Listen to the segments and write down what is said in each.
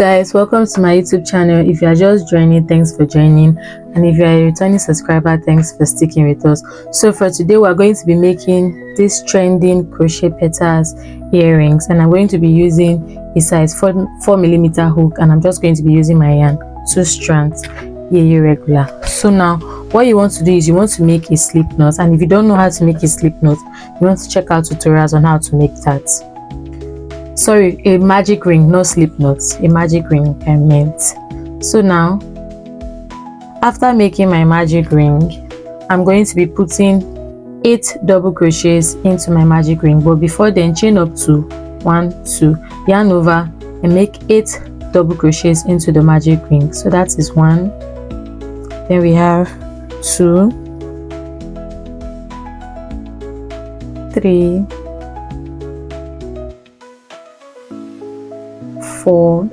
Guys, welcome to my YouTube channel. If you are just joining, thanks for joining, and if you are a returning subscriber, thanks for sticking with us. So for today, we are going to be making this trending crochet petals earrings, and I'm going to be using a size 4mm hook, and I'm just going to be using my yarn 2 strands irregular. So now what you want to do is you want to make a slip knot, and if you don't know how to make a slip knot, you want to check out tutorials on how to make that. Sorry, a magic ring, not slip knots, a magic ring I meant. So now, after making my magic ring, I'm going to be putting 8 double crochets into my magic ring, but before then, chain up to 1, 2, yarn over and make 8 double crochets into the magic ring. So that is 1, then we have 2, 3, 4,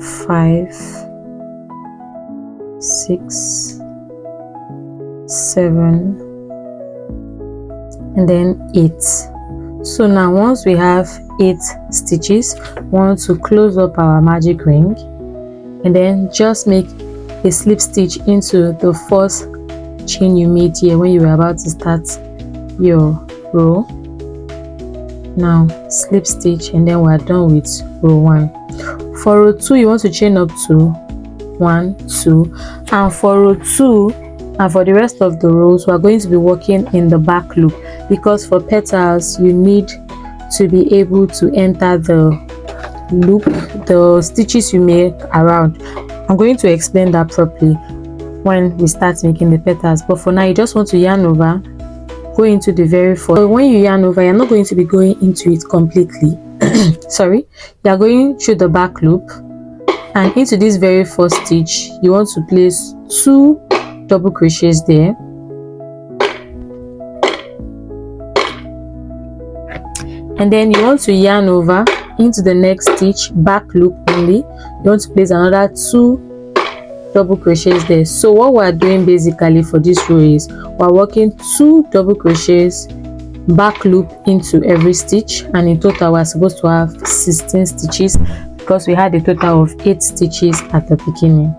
5, 6, 7, and then 8. So now once we have 8 stitches, we want to close up our magic ring and then just make a slip stitch into the first chain you made here when you were about to start your row. Now slip stitch, and then we are done with row 1. For row 2, you want to chain up to 1, 2, and for row 2 and for the rest of the rows, we are going to be working in the back loop, because for petals you need to be able to enter the loop, the stitches you make around. I'm going to explain that properly when we start making the petals, but for now you just want to yarn over, go into the very first. So when you yarn over, you're not going to be going into it completely. Sorry, you are going through the back loop, and into this very first stitch you want to place 2 double crochets there, and then you want to yarn over into the next stitch, back loop only. You want to place another 2 double crochets there. So what we are doing basically for this row is we're working 2 double crochets back loop into every stitch, and in total we're supposed to have 16 stitches because we had a total of 8 stitches at the beginning.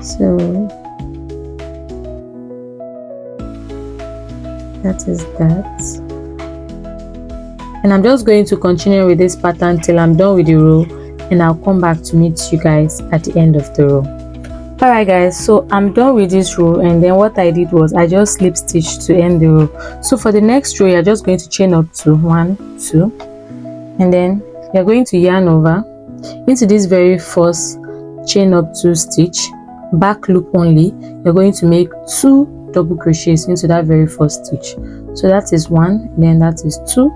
So that is that, and I'm just going to continue with this pattern till I'm done with the row, and I'll come back to meet you guys at the end of the row. Alright guys, so I'm done with this row, and then what I did was I just slip stitched to end the row. So for the next row, you're just going to chain up to 1, 2, and then you're going to yarn over into this very first chain up 2 stitch, back loop only. You're going to make 2 double crochets into that very first stitch. So that is 1, then that is 2,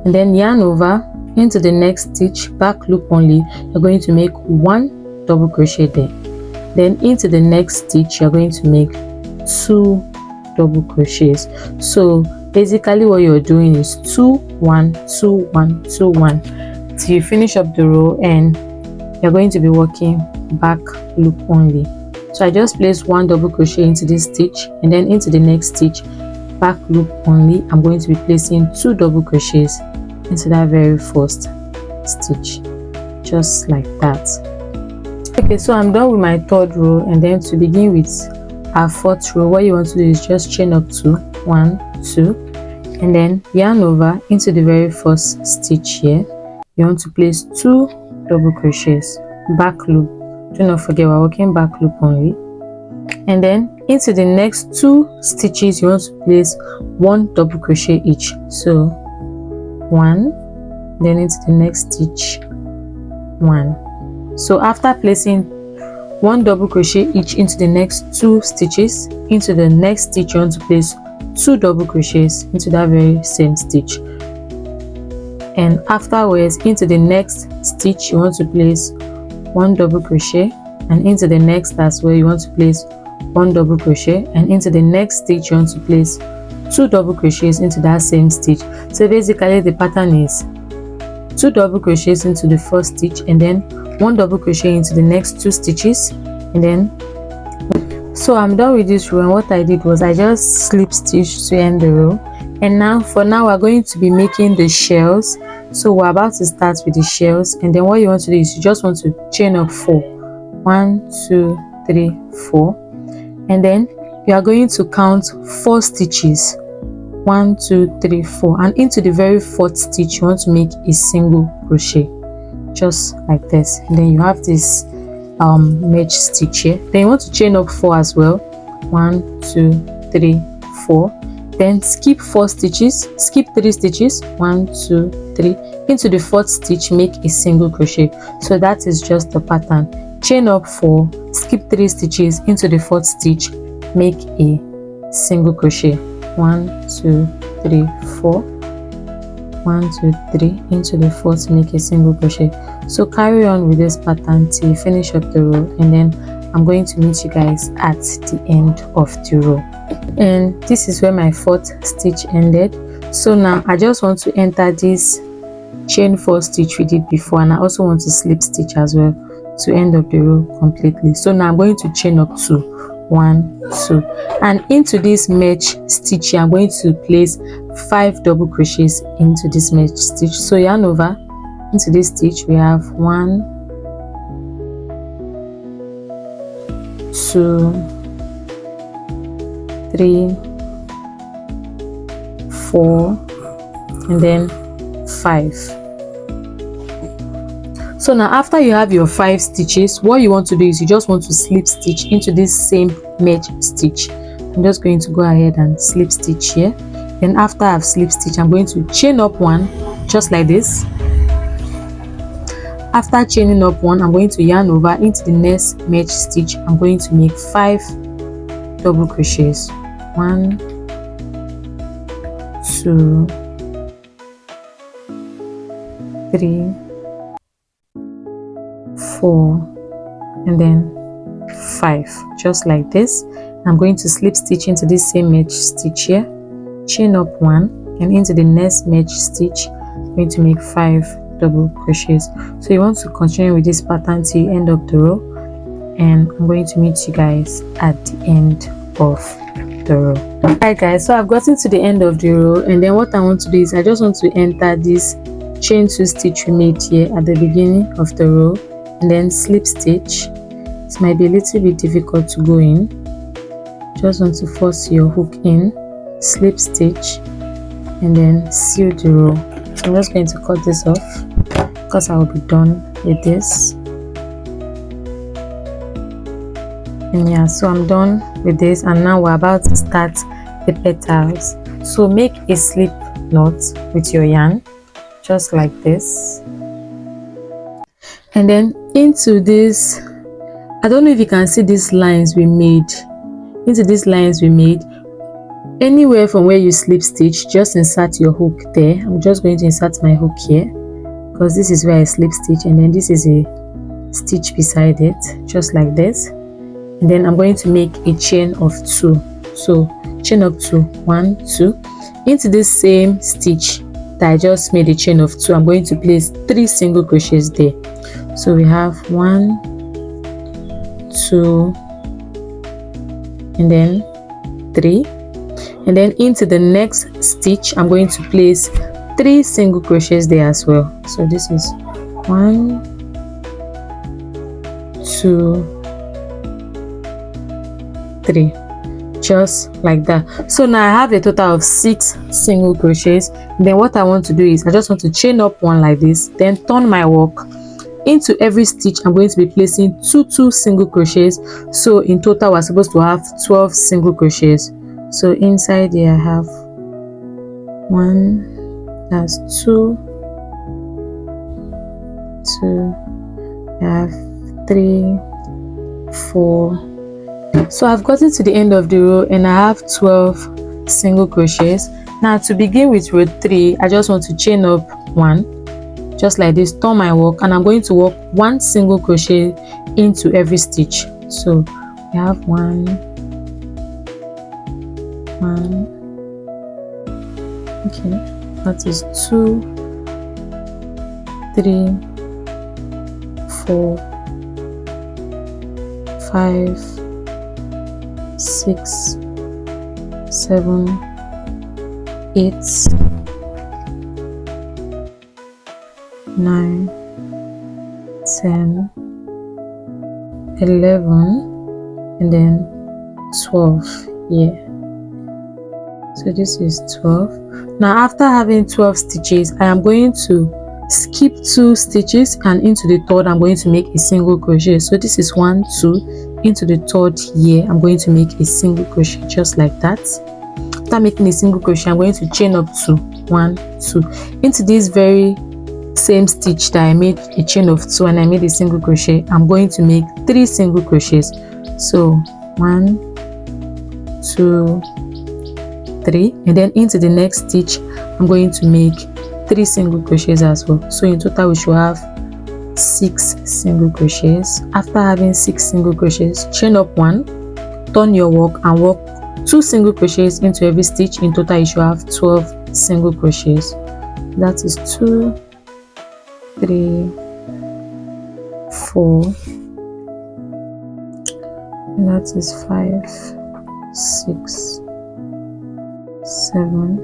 and then yarn over into the next stitch, back loop only. You're going to make 1 double crochet there, then into the next stitch you're going to make 2 double crochets. So basically what you're doing is 2 1 2 1 2 1 till you finish up the row, and you're going to be working back loop only. So I just placed 1 double crochet into this stitch, and then into the next stitch, back loop only, I'm going to be placing 2 double crochets into that very first stitch, just like that. Okay, so I'm done with my 3rd row, and then to begin with our 4th row, what you want to do is just chain up to 1, 2, and then yarn over into the very first stitch here. You want to place 2 double crochets, back loop. Do not forget we're working back loop only, and then into the next 2 stitches you want to place 1 double crochet each. So 1, then into the next stitch 1. So after placing 1 double crochet each into the next 2 stitches, into the next stitch you want to place 2 double crochets into that very same stitch, and afterwards into the next stitch you want to place 1 double crochet, and into the next as well you want to place 1 double crochet, and into the next stitch you want to place 2 double crochets into that same stitch. So basically the pattern is 2 double crochets into the first stitch, and then 1 double crochet into the next 2 stitches, and then So I'm done with this row, and what I did was I just slip stitched to end the row. And now for now we're going to be making the shells So we're about to start with the shells, and then what you want to do is you just want to chain up 4. 1 2 3 4, and then you are going to count 4 stitches. 1 2 3 4, and into the very 4th stitch you want to make a single crochet, just like this. And then you have this merge stitch here. Then you want to chain up 4 as well. 1 2 3 4, then skip 4 stitches, skip 3 stitches. 1 2 3, into the 4th stitch make a single crochet. So that is just the pattern. Chain up 4, skip 3 stitches, into the 4th stitch make a single crochet. 1 2 3 4, 1 2 3, into the 4th make a single crochet. So carry on with this pattern till you finish up the row, and then I'm going to meet you guys at the end of the row. And this is where my 4th stitch ended. So now I just want to enter this chain 4 stitch we did before, and I also want to slip stitch as well to end up the row completely. So now I'm going to chain up 2. 1 2, and into this merge stitch here I'm going to place 5 double crochets into this merge stitch. So yarn over into this stitch. We have 1 2 3 4, and then 5. So now after you have your 5 stitches, what you want to do is you just want to slip stitch into this same merge stitch. I'm just going to go ahead and slip stitch here. Then after I've slip stitch, I'm going to chain up 1, just like this. After chaining up 1, I'm going to yarn over into the next merge stitch. I'm going to make 5 double crochets. 1 2 3 4, and then 5, just like this. I'm going to slip stitch into this same merge stitch here, chain up 1, and into the next merge stitch I'm going to make 5 double crochets. So you want to continue with this pattern till you end up the row, and I'm going to meet you guys at the end of the row. Alright guys, so I've gotten to the end of the row, and then what I want to do is I just want to enter this chain 2 stitch we made here at the beginning of the row, and then slip stitch. It might be a little bit difficult to go in. Just want to force your hook in, slip stitch, and then seal the row. So I'm just going to cut this off because I will be done with this. And yeah, so I'm done with this, and now we're about to start the petals. So make a slip knot with your yarn, just like this. And then into this, I don't know if you can see these lines we made. Into these lines we made, anywhere from where you slip stitch, just insert your hook there. I'm just going to insert my hook here because this is where I slip stitch, and then this is a stitch beside it, just like this. And then I'm going to make a chain of 2. So chain up 2, 1 2, into this same stitch that I just made a chain of 2. I'm going to place 3 single crochets there. So we have 1 2, and then 3, and then into the next stitch I'm going to place 3 single crochets there as well. So this is 1 2 3, just like that. So now I have a total of 6 single crochets. Then what I want to do is I just want to chain up 1 like this, then turn my work. Into every stitch I'm going to be placing 2 single crochets. So in total we're supposed to have 12 single crochets. So inside here I have 1, that's 2, I have 3, 4. So I've gotten to the end of the row, and I have 12 single crochets. Now to begin with row 3, I just want to chain up 1, just like this, turn my work, and I'm going to work 1 single crochet into every stitch. So we have 1, okay, that is 2, 3, 4, 5, 6, 7, 8, 9, 10, 11, and then 12 here. So this is 12. Now after having 12 stitches, I am going to skip 2 stitches, and into the third I'm going to make a single crochet. So this is 1, 2, into the third here I'm going to make a single crochet, just like that. After making a single crochet, I'm going to chain up 2, 1, 2 into this very same stitch that I made a chain of 2 and I made a single crochet. I'm going to make 3 single crochets. So 1, 2, 3, and then into the next stitch I'm going to make 3 single crochets as well. So in total we should have 6 single crochets. After having 6 single crochets, chain up 1, turn your work and work 2 single crochets into every stitch. In total you should have 12 single crochets. That is 2, 3, 4, and that is 5, 6, 7,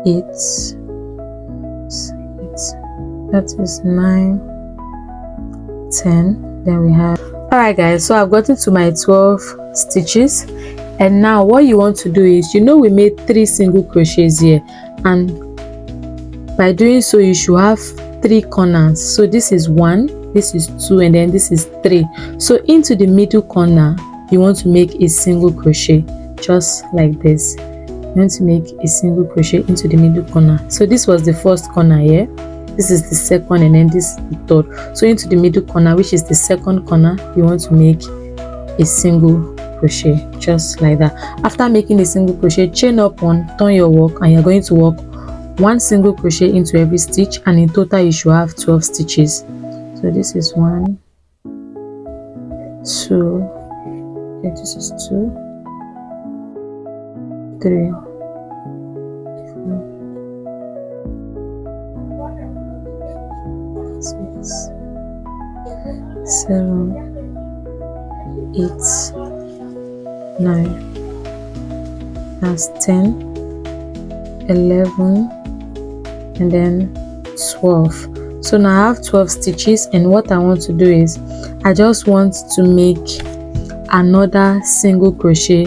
8, that is 9, 10. Then we have, alright guys, so I've gotten to my 12 stitches, and now what you want to do is, you know, we made 3 single crochets here, and by doing so you should have 3 corners. So this is 1, this is 2, and then this is 3. So into the middle corner you want to make a single crochet, just like this. You want to make a single crochet into the middle corner. So this was the first corner here, this is the second, and then this is the third. So into the middle corner, which is the second corner, you want to make a single crochet, just like that. After making a single crochet, chain up 1, turn your work, and you're going to work 1 single crochet into every stitch, and in total you should have 12 stitches. So this is 1, 2, okay, this is 2, 3, 4, 6, 7, 8, 9, that's 10, 11, and then 12. So now I have 12 stitches, and what I want to do is, I just want to make another single crochet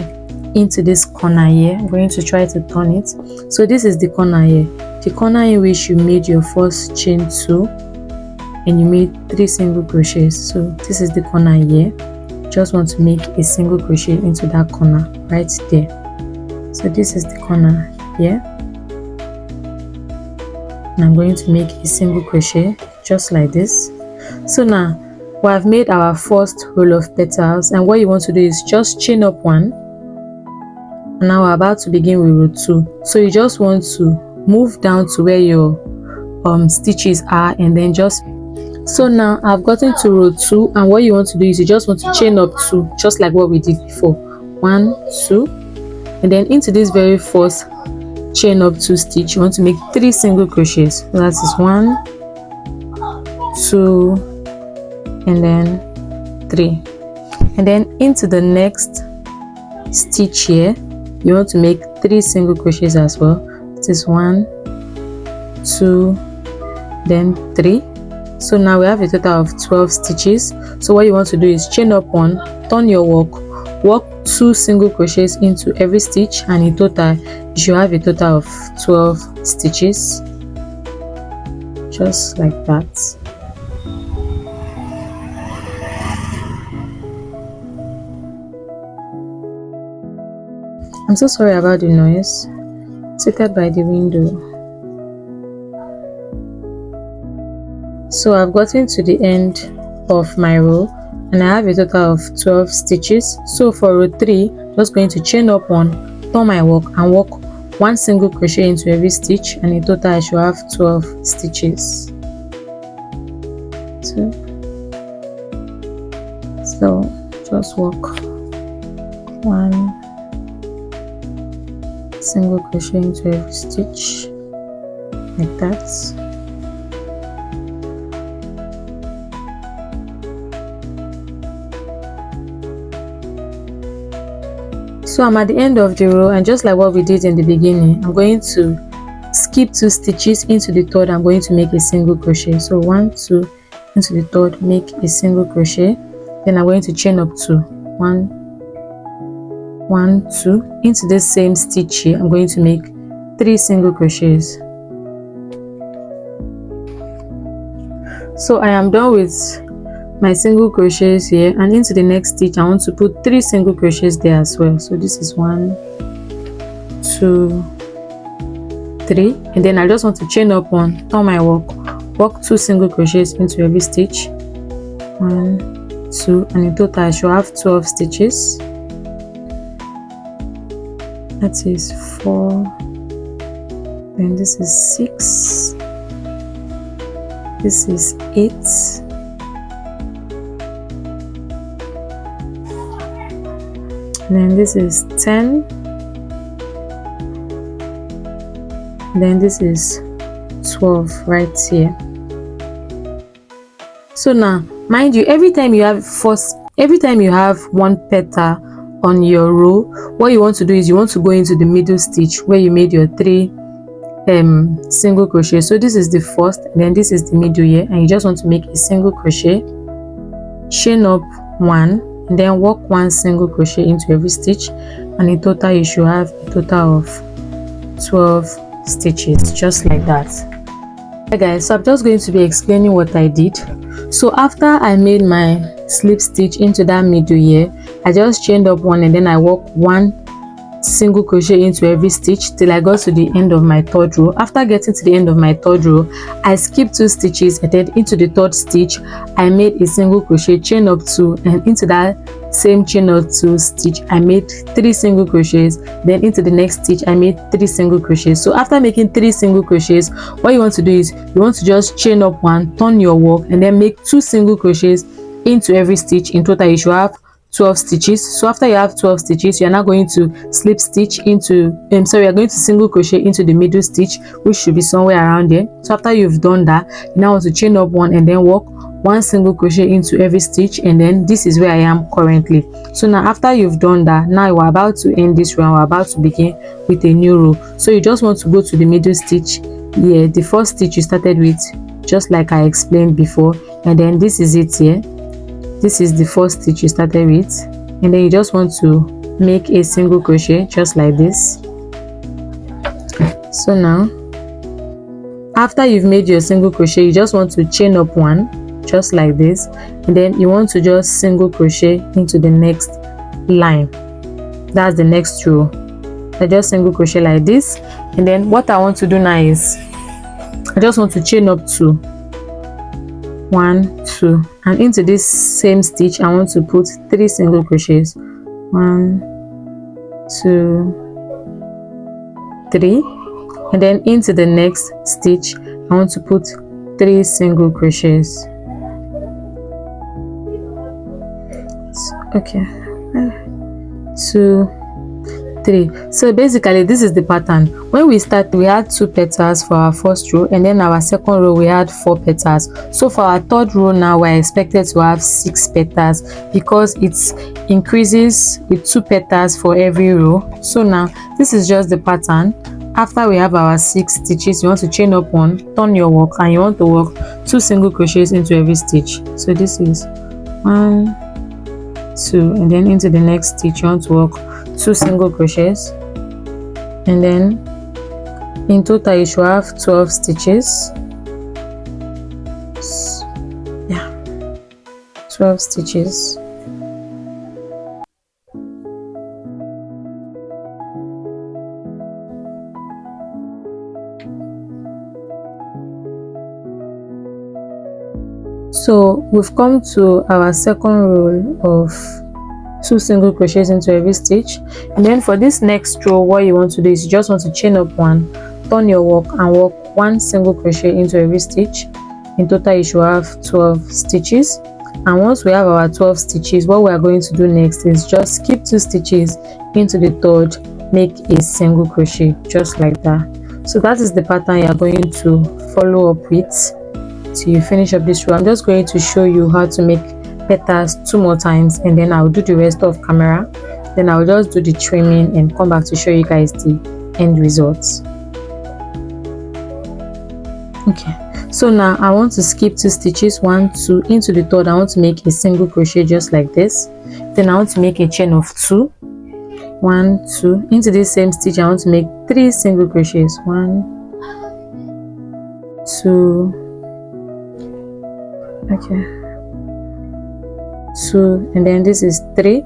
into this corner here. I'm going to try to turn it. So this is the corner here, the corner in which you made your first chain 2 and you made 3 single crochets. So this is the corner here. Just want to make a single crochet into that corner right there. So this is the corner here, and I'm going to make a single crochet just like this. So now we have made our first row of petals, and what you want to do is just chain up 1, and now we're about to begin with row 2. So you just want to move down to where your stitches are, and then just, so now I've gotten to row 2, and what you want to do is you just want to chain up 2, just like what we did before. 1, 2, and then into this very first chain up 2 stitch you want to make 3 single crochets. So that is 1, 2, and then 3, and then into the next stitch here you want to make 3 single crochets as well. This is 1, 2, then 3. So now we have a total of 12 stitches. So what you want to do is chain up 1, turn your work, work 2 single crochets into every stitch, and in total you should have a total of 12 stitches, just like that. I'm so sorry about the noise. Seated by the window. So I've gotten to the end of my row, and I have a total of 12 stitches. So for row 3, just going to chain up 1, turn my work, and work 1 single crochet into every stitch, and in total I should have 12 stitches. 2. So just work 1 single crochet into every stitch, like that. So I'm at the end of the row, and just like what we did in the beginning, I'm going to skip 2 stitches. Into the third I'm going to make a single crochet. So 1, 2, into the third, make a single crochet. Then I'm going to chain up 2, 1, 1, 2. Into this same stitch here I'm going to make 3 single crochets. So I am done with my single crochets here, and into the next stitch I want to put 3 single crochets there as well. So this is 1, 2, 3, and then I just want to chain up 1, turn my work, work 2 single crochets into every stitch. 1, 2, and in total I should have 12 stitches. That is 4, then this is 6, this is 8, and then this is 10, then this is 12 right here. So now mind you, every time you have one petal on your row, what you want to do is you want to go into the middle stitch where you made your 3 single crochet. So this is the first, then this is the middle here, and you just want to make a single crochet, chain up 1, and then work 1 single crochet into every stitch, and in total you should have a total of 12 stitches, just like that. Hi guys, so I'm just going to be explaining what I did. So after I made my slip stitch into that middle here, I just chained up 1, and then I worked 1 single crochet into every stitch till I got to the end of my 3rd row. After getting to the end of my 3rd row, I skipped 2 stitches, and then into the 3rd stitch I made a single crochet, chain up 2, and into that same chain up 2 stitch I made 3 single crochets. Then into the next stitch I made 3 single crochets. So after making 3 single crochets, what you want to do is you want to just chain up 1, turn your work, and then make 2 single crochets into every stitch. In total you should have 12 stitches. So after you have 12 stitches, you are now going to slip stitch into you are going to single crochet into the middle stitch, which should be somewhere around there. So after you've done that, you now want to chain up 1, and then work 1 single crochet into every stitch, and then this is where I am currently. So now after you've done that, now we're about to end this row, we're about to begin with a new row. So you just want to go to the middle stitch here, the first stitch you started with, just like I explained before, and then this is it here. This is the first stitch you started with, and then you just want to make a single crochet just like this. So now after you've made your single crochet, you just want to chain up 1 just like this, and then you want to just single crochet into the next line. That's the next row. I just single crochet like this, and then what I want to do now is I just want to chain up 2, 1, 2, and into this same stitch I want to put 3 single crochets. 1, 2, 3, and then into the next stitch I want to put 3 single crochets. Okay, 2, 3. So basically this is the pattern. When we start, we had 2 petals for our first row, and then our second row we had 4 petals. So for our 3rd row now we're expected to have 6 petals because it increases with 2 petals for every row. So now this is just the pattern. After we have our 6 stitches, you want to chain up 1, turn your work, and you want to work 2 single crochets into every stitch. So this is 1, 2, and then into the next stitch you want to work 2 single crochets, and then in total you should have 12 stitches. Yeah, 12 stitches. So we've come to our second row of 2 single crochets into every stitch, and then for this next row what you want to do is you just want to chain up 1, turn your work, and work 1 single crochet into every stitch. In total you should have 12 stitches. And once we have our 12 stitches, what we are going to do next is just skip 2 stitches into the 3rd, make a single crochet just like that. So that is the pattern you are going to follow up with till you finish up this row. I'm just going to show you how to make petals 2 more times, and then I'll do the rest of camera. Then I'll just do the trimming and come back to show you guys the end results. Okay, so now I want to skip 2 stitches, 1 2 into the third. I want to make a single crochet just like this. Then I want to make a chain of 2, 1 2 into this same stitch. I want to make 3 single crochets, 1 2, okay, 2, and then this is 3,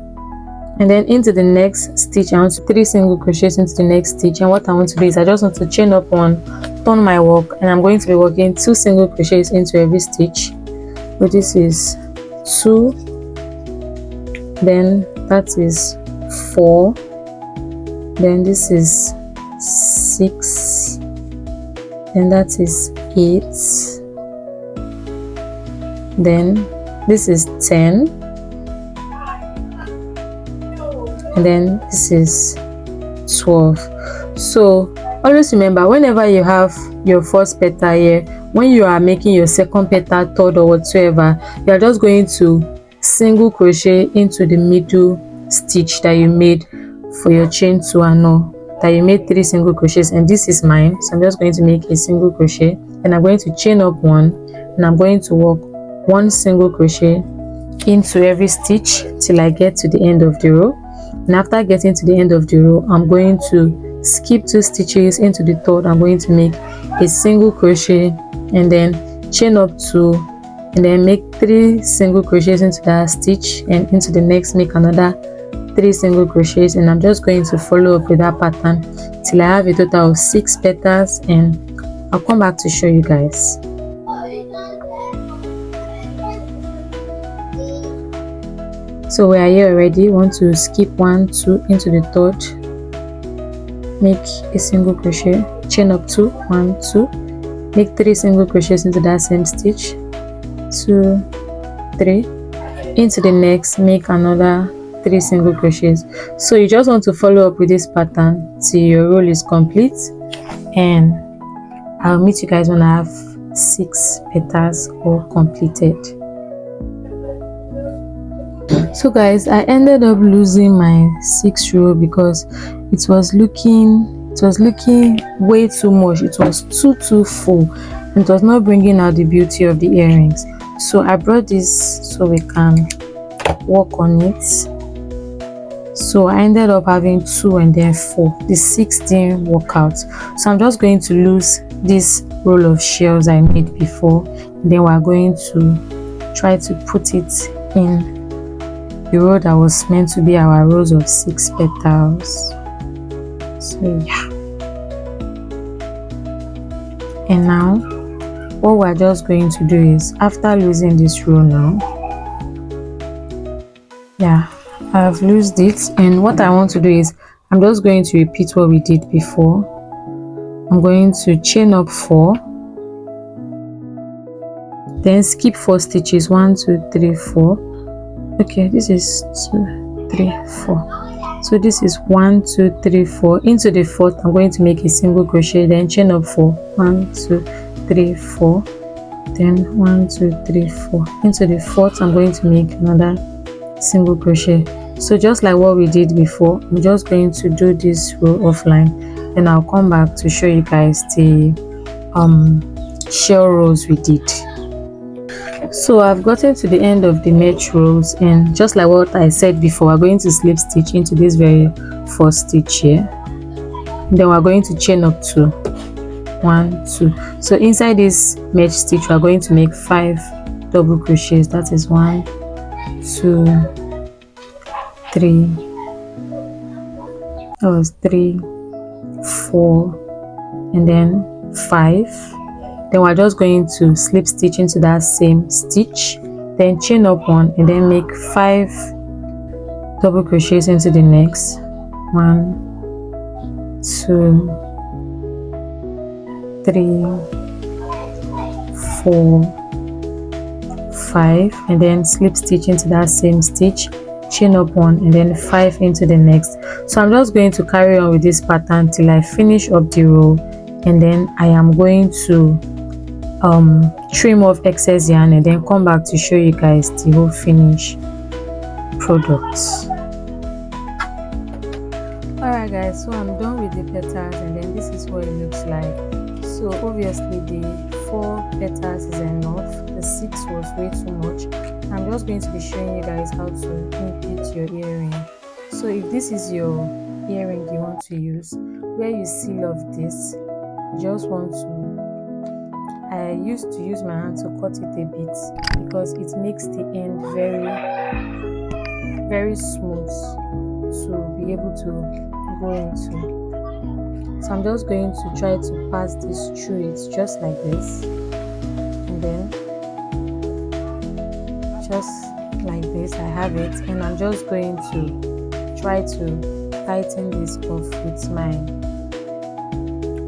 and then into the next stitch I want to 3 single crochets into the next stitch. And what I want to do is I just want to chain up 1, turn my work, and I'm going to be working 2 single crochets into every stitch. So this is 2, then that is 4, then this is 6, and that is 8, then this is 10, and then this is 12. So always remember, whenever you have your first petal here, when you are making your second petal, third, or whatsoever, you are just going to single crochet into the middle stitch that you made for your chain 2 and all, that you made 3 single crochets, and this is mine. So I'm just going to make a single crochet, and I'm going to chain up 1, and I'm going to work 1 single crochet into every stitch till I get to the end of the row. And after getting to the end of the row, I'm going to skip 2 stitches into the third. I'm going to make a single crochet and then chain up 2, and then make 3 single crochets into that stitch, and into the next make another 3 single crochets. And I'm just going to follow up with that pattern till I have a total of 6 petals, and I'll come back to show you guys. So we are here already. Want to skip 1 2 into the third, make a single crochet, chain up 2, 1 2, make 3 single crochets into that same stitch, 2 3, into the next make another 3 single crochets. So you just want to follow up with this pattern till your roll is complete, and I'll meet you guys when I have 6 petals all completed. So guys, I ended up losing my 6th row because it was looking way too much. It was too full, and it was not bringing out the beauty of the earrings. So I brought this so we can work on it. So I ended up having 2 and then 4. The 6 didn't work out, so I'm just going to lose this roll of shells I made before, and then we're going to try to put it in the row that was meant to be our rows of 6 petals. So yeah, and now what we're just going to do is, after losing this row now, yeah, I've lost it, and what I want to do is I'm just going to repeat what we did before. I'm going to chain up 4, then skip 4 stitches, 1 2 3 4. Okay, this is 2 3 4. So this is 1 2 3 4. Into the fourth, I'm going to make a single crochet, then chain up 4, 1 2 3 4, then 1 2 3 4. Into the fourth, I'm going to make another single crochet. So just like what we did before, I'm just going to do this row offline, and I'll come back to show you guys the shell rows we did. So I've gotten to the end of the mesh rows, and just like what I said before, we're going to slip stitch into this very first stitch here, then we're going to chain up 2, 1 2. So inside this mesh stitch we're going to make 5 double crochets. That is 1 2 3, that was 3 4, and then 5. Then we're just going to slip stitch into that same stitch, then chain up 1, and then make 5 double crochets into the next. 1 2 3 4 5, and then slip stitch into that same stitch, chain up 1, and then 5 into the next. So I'm just going to carry on with this pattern till I finish up the row, and then I am going to trim off excess yarn and then come back to show you guys the whole finished products. Alright guys, so I'm done with the petals, and then this is what it looks like. So obviously the 4 petals is enough. The 6 was way too much. I'm just going to be showing you guys how to input your earring. So if this is your earring you want to use, where you seal off this, you just want to, I used to use my hand to cut it a bit because it makes the end very smooth to be able to go into. So I'm just going to try to pass this through it just like this, and then just like this I have it, and I'm just going to try to tighten this off with my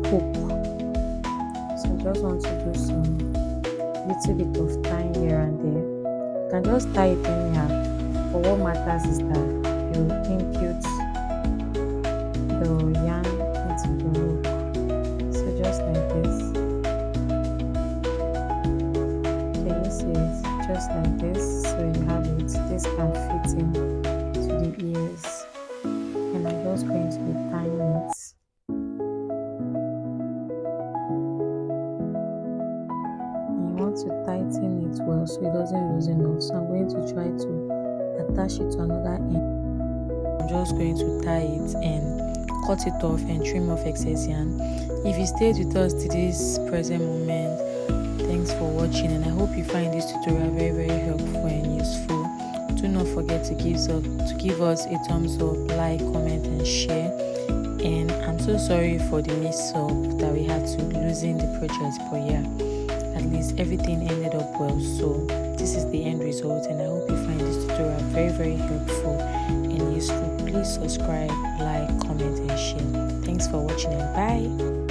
hook. So I just want to do some little bit of tying here and there. You can just tie it anyhow, but what matters is that you impute the yarn into the rope. So just like this. Can you see it? Just like this. So you have it. This can fit in to the ears, and I'm just going to be tying it. You want to tighten it well so it doesn't loosen off. So I'm going to try to attach it to another end. I'm just going to tie it and cut it off and trim off excess yarn. If you stayed with us to this present moment, thanks for watching, and I hope you find this tutorial very helpful and useful. Do not forget to give us a thumbs up, like, comment and share. And I'm so sorry for the mix-up that we had to losing the project, but yeah, at least everything ended up well. So this is the end result, and I hope you find this tutorial very helpful and useful. Please subscribe, like, comment and share. Thanks for watching, and bye.